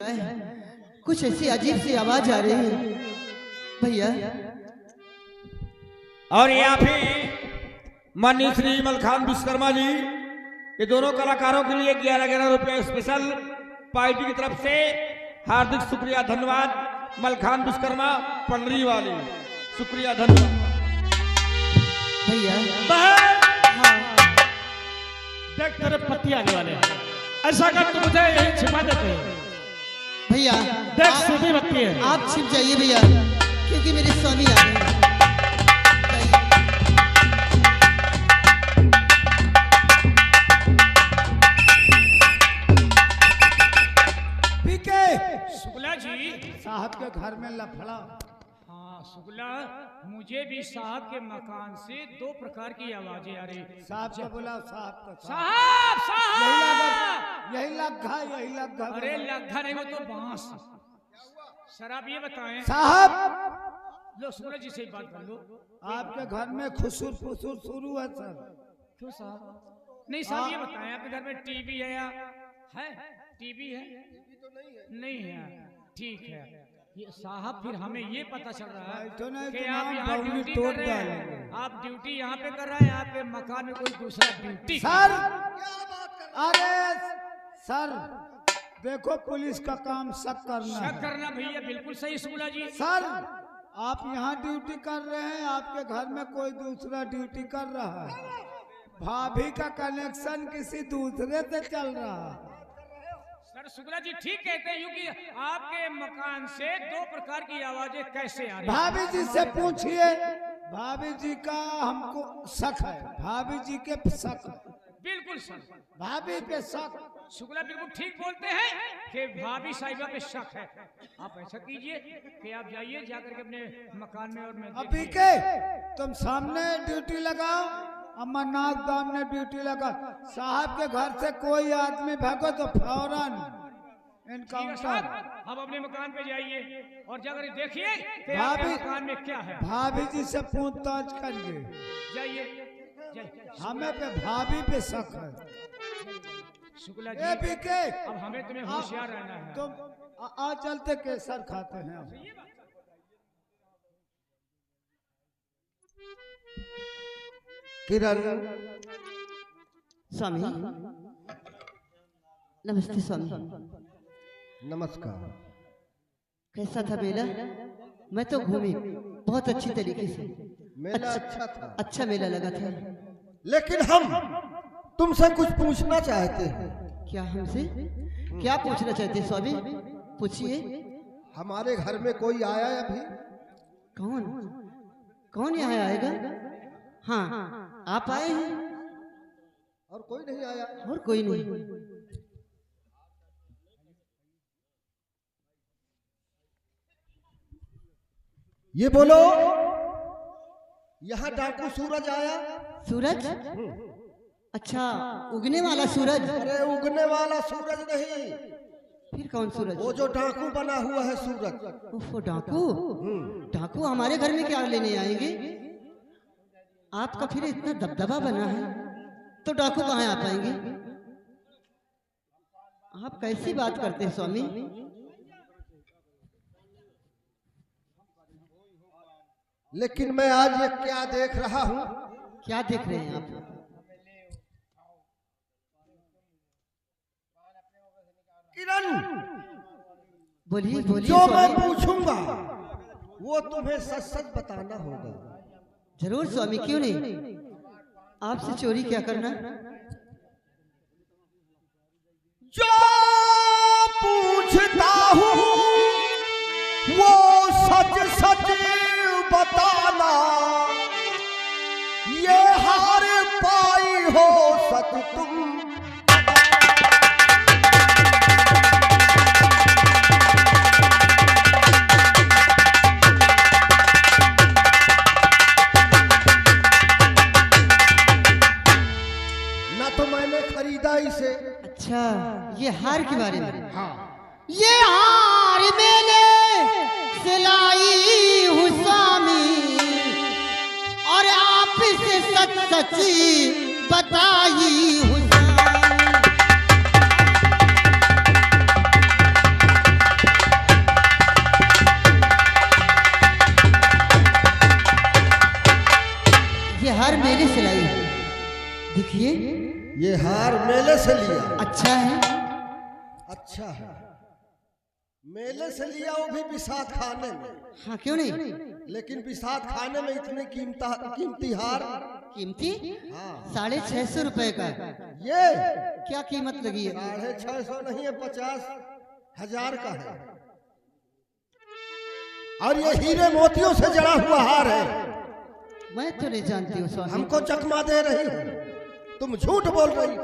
लगता है कुछ ऐसी अजीब सी आवाज आ रही है भैया। और यहाँ पे माननीय श्री मलखान विश्वकर्मा जी, ये दोनों कलाकारों के लिए 11-11 रुपए स्पेशल पार्टी की तरफ से हार्दिक शुक्रिया, धन्यवाद। मलखान विश्वकर्मा पंडरी वाले, शुक्रिया, धन्यवाद भैया। हाँ। देख तेरे पति आने वाले हैं, ऐसा कर तू मुझे यही छिपा देते हैं भैया। देख सीधी बत्ती है, आप छिप जाइए भैया क्योंकि मेरे स्वामी आ रहे हैं। शुक्ला जी, साहब के घर में लफड़ा। हाँ शुक्ला, मुझे भी साहब के मकान से 2 प्रकार की आवाजें आ रही। साहब को बुलाओ, साहब को। साहब साहब, यही लग्घा। अरे लग्घा नहीं, वो तो बांस। सर आप ये बताएं साहब, लो शुक्ला जी से ही बात कर लो। आपके घर में खुसुर फुसुर शुरू है सर। क्यों साहब? नहीं साहब ये बताएं, आपके घर में टीवी है या है? टीवी है? नहीं है, ठीक है। ये साहब फिर हमें ये पता चल रहा है कि आप यहाँ ड्यूटी कर रहे हैं। आप ड्यूटी यहाँ पे कर रहे हैं, आपके मकान में कोई दूसरा ड्यूटी। सर, अरे सर देखो, पुलिस का काम शक करना भैया, बिल्कुल सही शुक्ला जी। सर आप यहाँ ड्यूटी कर रहे हैं, आपके घर में कोई दूसरा ड्यूटी कर रहा है। भाभी का कनेक्शन किसी दूसरे से चल रहा है। सर शुक्ला जी ठीक कहते हैं, क्योंकि आपके मकान से 2 प्रकार की आवाजें कैसे आ रही? भाभी जी से पूछिए, भाभी जी का हमको शक है, भाभी जी के शक है। बिल्कुल सर, भाभी पे शक। शुक्ला बिल्कुल ठीक बोलते हैं कि भाभी साहिबा पे शक है। आप ऐसा कीजिए कि आप जाइए जाकर के अपने मकान में, और मैं अभी के तुम सामने ड्यूटी लगाओ, अमरनाथ धाम ने ड्यूटी लगा। साहब के घर से कोई आदमी भागो तो फौरन इनकाउंटर। अब अपने मकान पे जाइए और जाकर देखिए कि आपके मकान में क्या है। भाभी जी से पूछताछ करिए। जाइए। हमें पे भाभी पे शक है। शुक्ला जी के अब हमें तुम्हें होशियार रहना है। तुम आज चलते केसर खाते हैं। किरण, स्वामी नमस्ते। स्वामी नमस्कार। कैसा था मेला? मैं तो घूमी बहुत अच्छी तरीके से। मेला अच्छा था। अच्छा मेला लगा था। लेकिन हम तुमसे कुछ पूछना चाहते हैं। क्या हमसे? क्या पूछना चाहते हैं स्वामी? पूछिए। हमारे घर में कोई आया अभी? कौन यहाँ आएगा? हाँ आप आए हैं और कोई नहीं आया? और कोई नहीं। ये बोलो, यहाँ डाकू सूरज आया? सूरज? अच्छा, उगने वाला सूरज? अरे उगने वाला सूरज नहीं, फिर कौन सूरज? वो जो डाकू बना हुआ है सूरज। वो डाकू? डाकू हमारे घर में क्या लेने आएंगे? आपका फिर इतना दबदबा बना है तो डाकू कहाँ आ पाएंगे? आप कैसी बात करते हैं स्वामी? लेकिन मैं आज ये क्या देख रहा हूँ? क्या देख रहे हैं आप? किरण, बोलिए। जो मैं पूछूंगा वो तुम्हें सच सच बताना होगा। जरूर स्वामी, क्यों नहीं। आपसे चोरी क्या करना? जो पूछता हूँ वो सच सच बताना, ये हार पाई हो सच तुम। अच्छा, ये हार के बारे में? हाँ। ये हार मैंने सिलाई हूँ स्वामी, और आप से सच सच बताई हूँ स्वामी। मेले से लिया। अच्छा है। अच्छा है, मेले से लिया, वो भी बिसात खाने में। हाँ क्यों नहीं। लेकिन बिसात खाने में इतने कीमती हार। कीमती? हाँ। 650 रुपए का। ये क्या कीमत लगी है? 650 नहीं है, 50,000 का है। और ये हीरे मोतियों से जड़ा हुआ हार है। मैं तो नहीं जानती हूँ स्वामी। हमको चकमा दे रही हो, तुम झूठ बोल रही हो।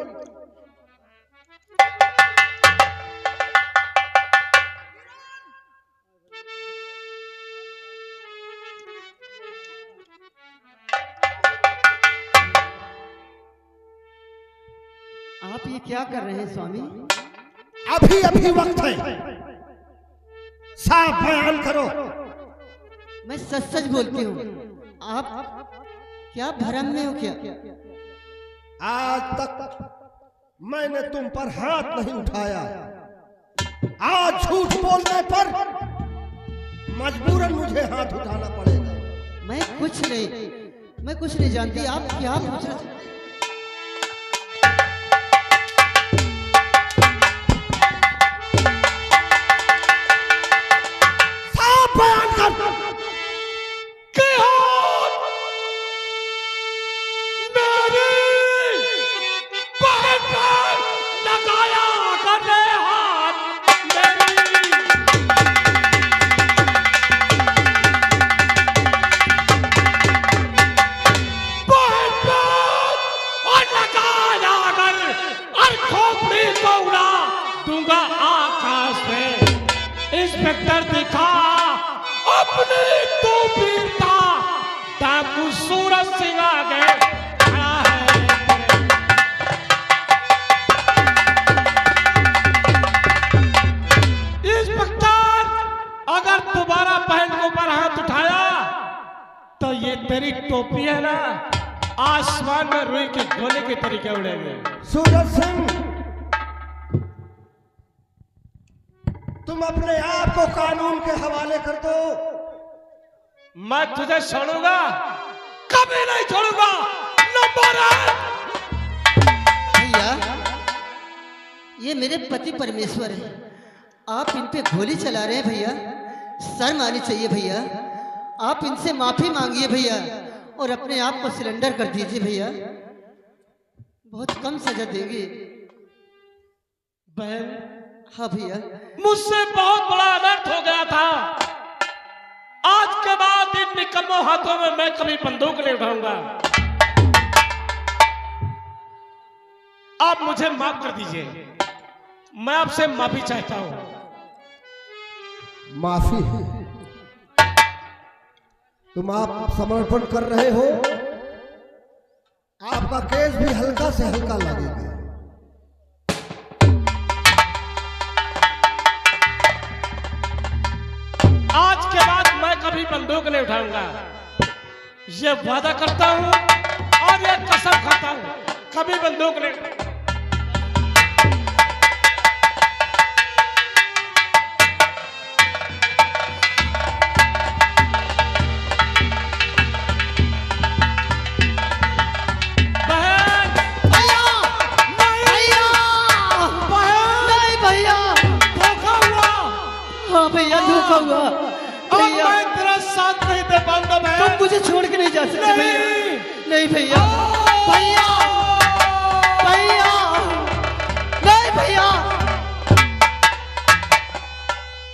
आप ये क्या कर रहे हैं स्वामी? अभी अभी वक्त है, साफ बयान करो। मैं सच सच बोलती हूँ। आप क्या भ्रम में हो क्या? आज तक मैंने तुम पर हाथ नहीं उठाया, आज झूठ बोलने पर मजबूरन मुझे हाथ उठाना पड़ेगा। मैं कुछ नहीं जानती। आप क्या पूछ रहे? इंस्पेक्टर दिखा अपनी तो वीरता, डाकू सूरज सिंह आगे खड़ा है। इंस्पेक्टर, अगर दोबारा बहन के ऊपर हाथ उठाया तो ये तेरी टोपी है ना, आसमान में रुई के गोले के तरीके उड़ेंगे। सूरज सिंह, तुम अपने आप को कानून के हवाले कर दो। मैं तुझे छोड़ूंगा, कभी नहीं छोड़ूंगा। नंबर 1। भैया, ये मेरे पति परमेश्वर है, आप इन पे गोली चला रहे हैं भैया। शर्म आनी चाहिए भैया। आप इनसे माफी मांगिए भैया और अपने आप को सिलेंडर कर दीजिए भैया। बहुत कम सजा देंगे। बहन, हाँ भैया। मुझसे बहुत बड़ा अनर्थ हो गया था। आज के बाद इन निकम्मों हाथों में मैं कभी बंदूक नहीं उठाऊंगा। आप मुझे माफ कर दीजिए, मैं आपसे माफी चाहता हूं। माफी? तुम आप समर्पण कर रहे हो, आपका केस भी हल्का से हल्का लगेगा। आज के बाद मैं कभी बंदूक नहीं उठाऊंगा, ये वादा करता हूं और ये कसम खाता हूं, कभी बंदूक नहीं। भैया धोखा हुआ भैया, मैं तेरा साथ नहीं दे पाऊंगा। तुम मुझे छोड़ के नहीं जा सकते भैया। नहीं भैया, भैया भैया, नहीं भैया।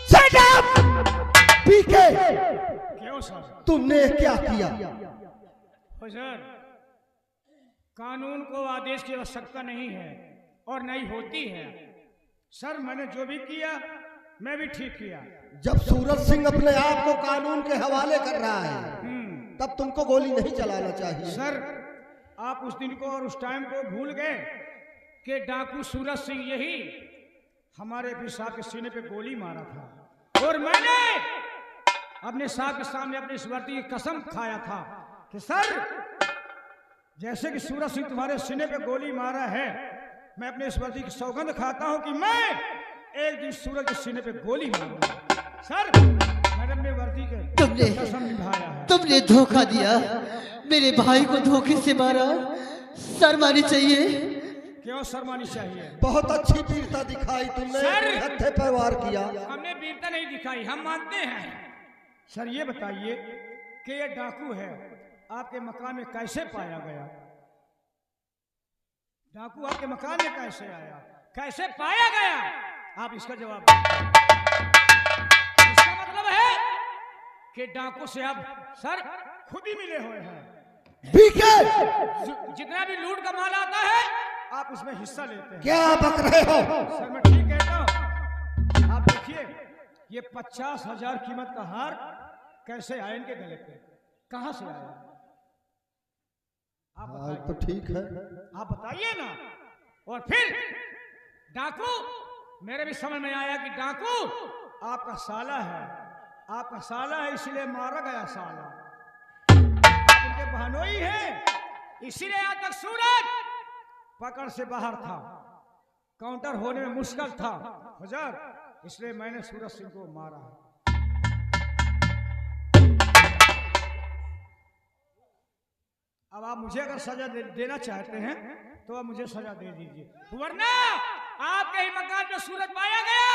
Shut up! पीके, क्यों सर? तुमने क्या किया? सर, कानून को आदेश की आवश्यकता नहीं है और नहीं होती है। सर, मैंने जो भी किया मैं भी ठीक किया। जब सूरज सिंह अपने आप को कानून के हवाले कर रहा है, तब तुमको गोली नहीं चलाना चाहिए। सर, आप उस दिन को और उस टाइम को भूल गए कि डाकू सूरज सिंह यही हमारे अपने साहब के सीने पे गोली मारा था और मैंने अपने साहब के सामने अपने इस वर्दी की कसम खाया था कि सर, जैसे कि सूरज सिंह तुम्हारे सीने पे गोली मारा है, मैं अपने इस वर्दी की सौगंध खाता हूं कि मैं एक दिन सूरज के सीने पे गोली मारूंगा। सर, मैडम ने वर्दी के कसम निभाया है। तुमने धोखा दिया, मेरे भाई को धोखे से मारा। शर्म आनी चाहिए, क्यों शर्मानी चाहिए? बहुत अच्छी वीरता दिखाई तुमने, सर! हत्थे पर वार किया। हमने वीरता नहीं दिखाई, हम मानते हैं। सर ये बताइए कि ये डाकू है आपके मकान में कैसे पाया गया? डाकू आपके मकान में कैसे आया, कैसे पाया गया, आप इसका जवाब दीजिए। इसका मतलब है कि डाकू से आप सर खुद ही मिले हुए हैं, बीके जितना भी लूट का माल आता है आप उसमें हिस्सा लेते हैं। क्या बक रहे हो? सर मैं ठीक कहता हूं। आप देखिए ये 50,000 कीमत का हार कैसे आया इनके गले पे, कहां से आया? आप हाँ, बताइए, तो ठीक है। आप बताइए ना। और फिर डाकू, मेरे भी समझ में आया कि डाकू आपका साला है, आपका साला है इसलिए मारा गया साला। आप उनके बहनोई हैं, इसीलिए आज तक सूरज पकड़ से बाहर था, काउंटर होने में मुश्किल था हुजूर, इसलिए मैंने सूरज सिंह को मारा। अब आप मुझे अगर सजा देना चाहते हैं तो आप मुझे सजा दे दीजिए, वरना आपके ही मकान में सूरज पाया गया,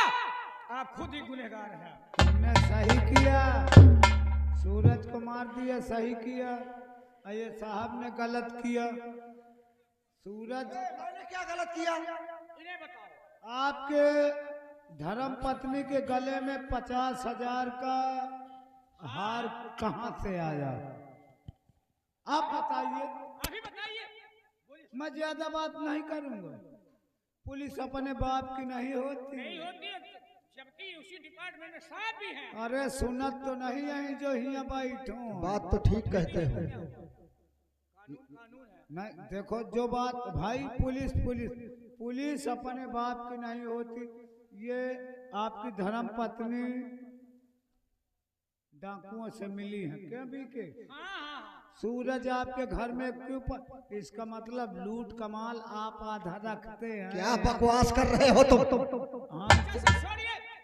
आप खुद ही गुनहगार हैं। तुमने सही किया, सूरज को मार दिया, सही किया। और ये साहब ने गलत किया। सूरज मैंने क्या गलत किया? इन्हें बताओ। आपके धर्म पत्नी के गले में 50,000 का हार कहाँ से आया? आप बताइए। अभी बताइए। मैं ज्यादा बात नहीं करूंगा, पुलिस अपने बाप की नहीं होती। नहीं होती है, जबकि उसी डिपार्टमेंट में साहब भी हैं। अरे सुनत तो नहीं है जो यहाँ बैठो। बात तो ठीक कहते हो। नहीं देखो जो बात भाई, पुलिस पुलिस पुलिस अपने बाप की नहीं होती। ये आपकी धर्म पत्नी डाकुओं से मिली है क्या बीके? सूरज आपके घर में क्यों इसका मतलब लूट कमाल आप आधा रखते हैं। क्या बकवास कर रहे हो तुम?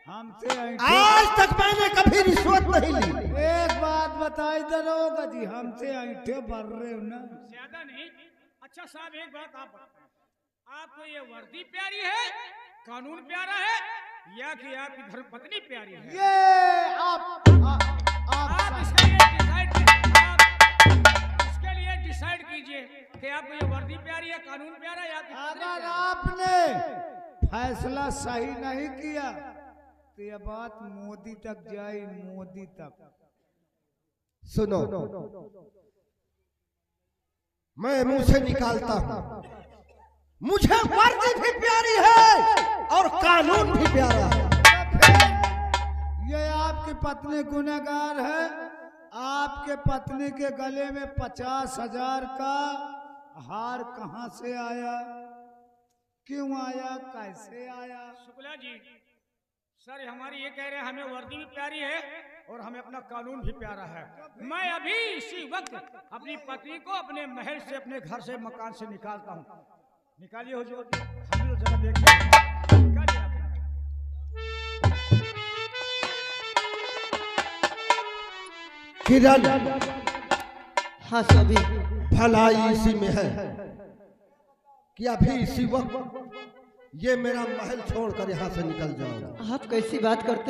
हमसे आज तक मैंने कभी रिश्वत नहीं ली। एक बात बताई दरोगा जी, हमसे ऐठे भर रहे हो ना। ज्यादा नहीं। अच्छा साहब एक बात आप बताएं, आपको ये वर्दी प्यारी है, कानून प्यारा है, या कि आपकी धर्मपत्नी प्यारी है? ये आप इसके लिए डिसाइड कीजिए कि आपको ये वर्दी प्यारी है, कानून प्यारा है, या आपकी पत्नी अगर प्यारी है? आपने फैसला सही नहीं किया तो ये बात मोदी तक जाए, मोदी तक। सुनो, मैं मुंह से निकालता हूँ, मुझे वर्दी भी प्यारी है और कानून भी प्यारा है। ये आपकी पत्नी गुनहगार है। आपके पत्नी के गले में 50,000 का हार कहाँ से आया, क्यों आया, कैसे आया? शुक्ला जी, सर हमारी ये कह रहे हैं हमें वर्दी भी प्यारी है और हमें अपना कानून भी प्यारा है। मैं अभी इसी वक्त अपनी पत्नी को अपने महल से, अपने घर से, मकान से निकालता हूँ। निकालिए हुजूर, हम भी तो जरा देखिए। निकालिए आप। किरण, हाँ सभी। भलाई इसी में है कि अभी इसी वक्त ये मेरा महल छोड़कर यहाँ से निकल जाओ। आप कैसी बात करते हैं